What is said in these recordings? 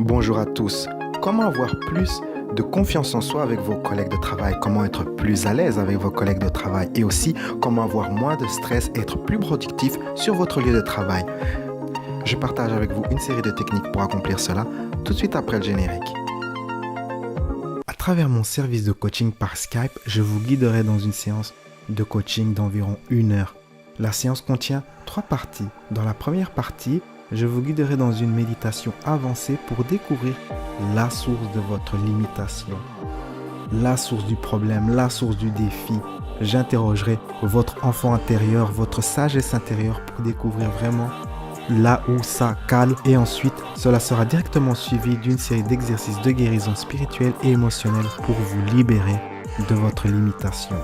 Bonjour à tous. Comment avoir plus de confiance en soi avec vos collègues de travail? Comment être plus à l'aise avec vos collègues de travail? Et aussi, comment avoir moins de stress et être plus productif sur votre lieu de travail? Je partage avec vous une série de techniques pour accomplir cela tout de suite après le générique. À travers mon service de coaching par Skype, je vous guiderai dans une séance de coaching d'environ 1 heure. La séance contient 3 parties. Dans la première partie, je vous guiderai dans une méditation avancée pour découvrir la source de votre limitation, la source du problème, la source du défi. J'interrogerai votre enfant intérieur, votre sagesse intérieure pour découvrir vraiment là où ça cale, et ensuite cela sera directement suivi d'une série d'exercices de guérison spirituelle et émotionnelle pour vous libérer de votre limitation.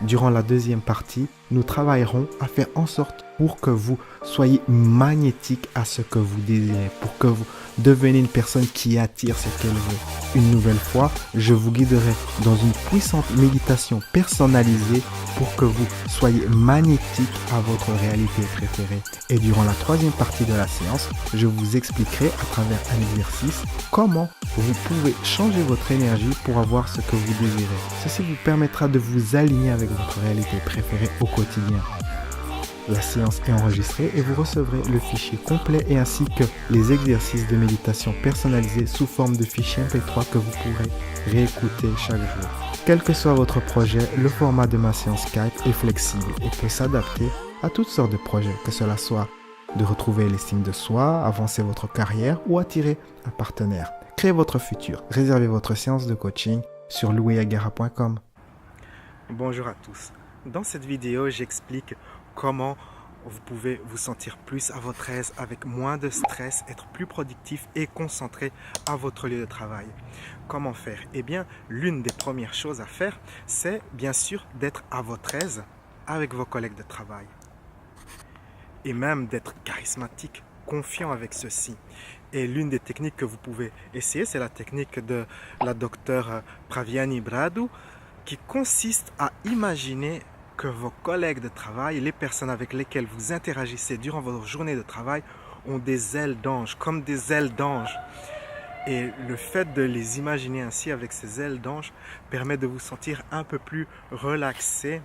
Durant la deuxième partie, nous travaillerons à faire en sorte pour que vous soyez magnétique à ce que vous désirez, pour que vous deveniez une personne qui attire ce qu'elle veut. Une nouvelle fois, je vous guiderai dans une puissante méditation personnalisée pour que vous soyez magnétique à votre réalité préférée. Et durant la troisième partie de la séance, je vous expliquerai à travers un exercice comment vous pouvez changer votre énergie pour avoir ce que vous désirez. Ceci vous permettra de vous aligner avec votre réalité préférée au quotidien. La séance est enregistrée et vous recevrez le fichier complet et ainsi que les exercices de méditation personnalisés sous forme de fichier MP3 que vous pourrez réécouter chaque jour. Quel que soit votre projet, le format de ma séance Skype est flexible et peut s'adapter à toutes sortes de projets, que cela soit de retrouver l'estime de soi, avancer votre carrière ou attirer un partenaire. Créez votre futur. Réservez votre séance de coaching sur louisagara.com. Bonjour à tous. Dans cette vidéo, j'explique comment vous pouvez vous sentir plus à votre aise avec moins de stress, être plus productif et concentré à votre lieu de travail. Comment faire? Eh bien, l'une des premières choses à faire, c'est bien sûr d'être à votre aise avec vos collègues de travail. Et même d'être charismatique, confiant avec ceux-ci. Et l'une des techniques que vous pouvez essayer, c'est la technique de la docteure Praviani Bradu, qui consiste à imaginer que vos collègues de travail, les personnes avec lesquelles vous interagissez durant votre journée de travail, ont des ailes d'ange, comme des ailes d'ange. Et le fait de les imaginer ainsi avec ces ailes d'ange permet de vous sentir un peu plus relaxé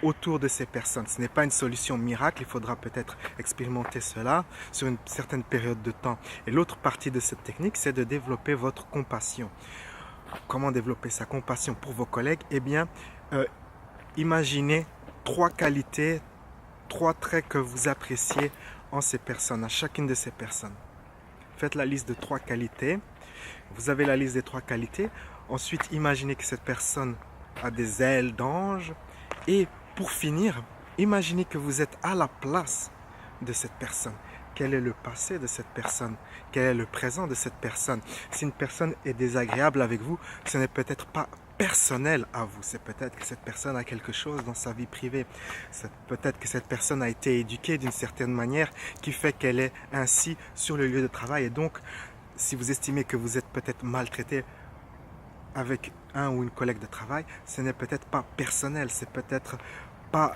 autour de ces personnes. Ce n'est pas une solution miracle, il faudra peut-être expérimenter cela sur une certaine période de temps. Et l'autre partie de cette technique, c'est de développer votre compassion. Comment développer sa compassion pour vos collègues? Eh bien, imaginez 3 qualités, 3 traits que vous appréciez en ces personnes, à chacune de ces personnes. Faites la liste de 3 qualités. Vous avez la liste des 3 qualités. Ensuite, imaginez que cette personne a des ailes d'ange. Et pour finir, imaginez que vous êtes à la place de cette personne. Quel est le passé de cette personne? Quel est le présent de cette personne? Si une personne est désagréable avec vous, ce n'est peut-être pas personnel à vous. C'est peut-être que cette personne a quelque chose dans sa vie privée. C'est peut-être que cette personne a été éduquée d'une certaine manière qui fait qu'elle est ainsi sur le lieu de travail. Et donc, si vous estimez que vous êtes peut-être maltraité avec un ou une collègue de travail, ce n'est peut-être pas personnel, c'est peut-être pas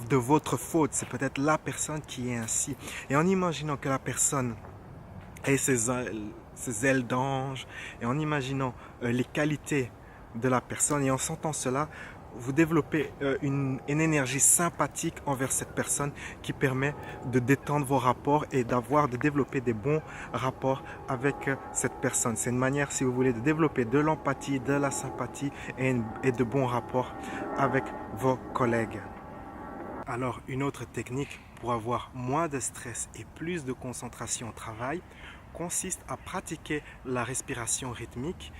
de votre faute, c'est peut-être la personne qui est ainsi. Et en imaginant que la personne ait ses ailes d'ange, et en imaginant les qualités de la personne, et en sentant cela, vous développez une énergie sympathique envers cette personne qui permet de détendre vos rapports et de développer des bons rapports avec cette personne. C'est une manière, si vous voulez, de développer de l'empathie, de la sympathie et de bons rapports avec vos collègues. Alors, une autre technique pour avoir moins de stress et plus de concentration au travail consiste à pratiquer la respiration rythmique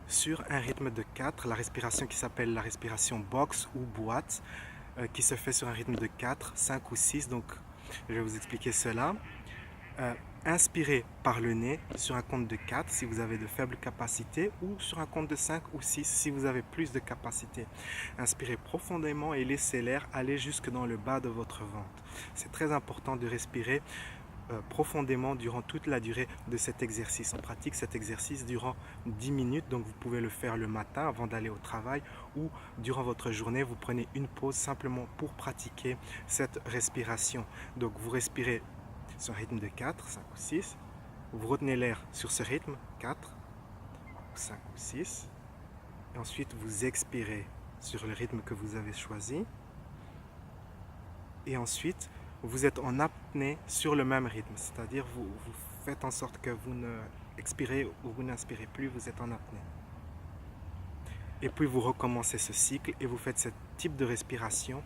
sur un rythme de 4, la respiration qui s'appelle la respiration box ou boîte, qui se fait sur un rythme de 4, 5 ou 6, donc je vais vous expliquer cela. Inspirez par le nez sur un compte de 4 si vous avez de faibles capacités ou sur un compte de 5 ou 6 si vous avez plus de capacités. Inspirez profondément et laissez l'air aller jusque dans le bas de votre ventre. C'est très important de respirer profondément durant toute la durée de cet exercice. On pratique cet exercice durant 10 minutes, donc vous pouvez le faire le matin avant d'aller au travail ou durant votre journée, vous prenez une pause simplement pour pratiquer cette respiration. Donc vous respirez sur un rythme de 4, 5 ou 6. Vous retenez l'air sur ce rythme, 4, 5 ou 6. Et ensuite, vous expirez sur le rythme que vous avez choisi. Et ensuite, vous êtes en apnée sur le même rythme. C'est-à-dire, vous faites en sorte que vous ne expirez ou vous n'inspirez plus, vous êtes en apnée. Et puis, vous recommencez ce cycle et vous faites ce type de respiration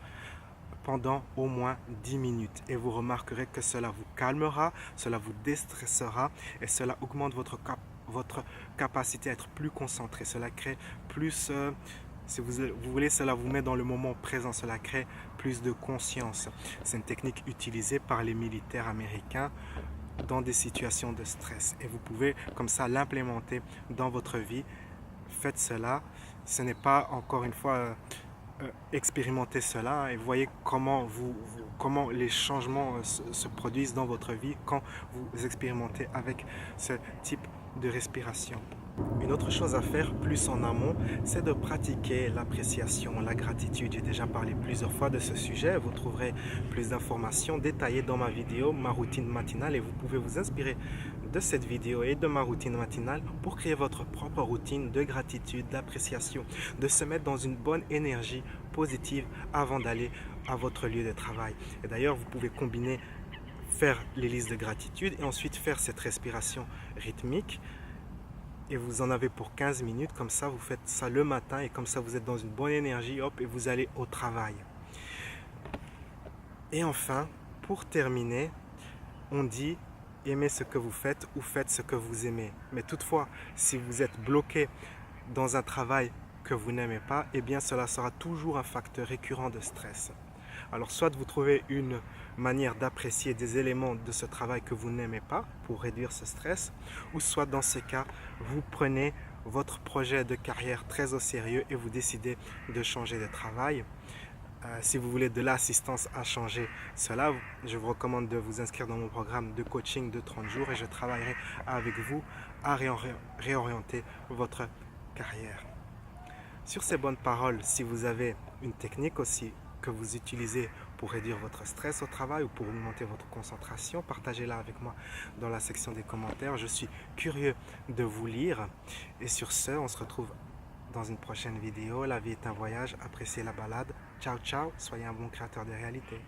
pendant au moins 10 minutes. Et vous remarquerez que cela vous calmera, cela vous déstressera et cela augmente votre capacité à être plus concentré. Cela crée plus, si vous voulez, cela vous met dans le moment présent, cela crée plus de conscience. C'est une technique utilisée par les militaires américains dans des situations de stress. Et vous pouvez comme ça l'implémenter dans votre vie. Faites cela. Ce n'est pas, encore une fois, expérimentez cela et voyez comment les changements se produisent dans votre vie quand vous expérimentez avec ce type de respiration. Une autre chose à faire plus en amont, c'est de pratiquer l'appréciation, la gratitude. J'ai déjà parlé plusieurs fois de ce sujet. Vous trouverez plus d'informations détaillées dans ma vidéo, ma routine matinale, et vous pouvez vous inspirer de cette vidéo et de ma routine matinale pour créer votre propre routine de gratitude, d'appréciation, de se mettre dans une bonne énergie positive avant d'aller à votre lieu de travail. Et d'ailleurs, vous pouvez combiner faire les listes de gratitude et ensuite faire cette respiration rythmique. Et vous en avez pour 15 minutes, comme ça vous faites ça le matin et comme ça vous êtes dans une bonne énergie, hop, et vous allez au travail. Et enfin, pour terminer, on dit aimez ce que vous faites ou faites ce que vous aimez. Mais toutefois, si vous êtes bloqué dans un travail que vous n'aimez pas, eh bien cela sera toujours un facteur récurrent de stress. Alors soit vous trouvez une manière d'apprécier des éléments de ce travail que vous n'aimez pas pour réduire ce stress, ou soit dans ce cas, vous prenez votre projet de carrière très au sérieux et vous décidez de changer de travail. Si vous voulez de l'assistance à changer cela, je vous recommande de vous inscrire dans mon programme de coaching de 30 jours et je travaillerai avec vous à réorienter votre carrière. Sur ces bonnes paroles, si vous avez une technique aussi que vous utilisez pour réduire votre stress au travail ou pour augmenter votre concentration, partagez-la avec moi dans la section des commentaires. Je suis curieux de vous lire. Et sur ce, on se retrouve dans une prochaine vidéo. La vie est un voyage, appréciez la balade. Ciao, ciao, soyez un bon créateur de réalité.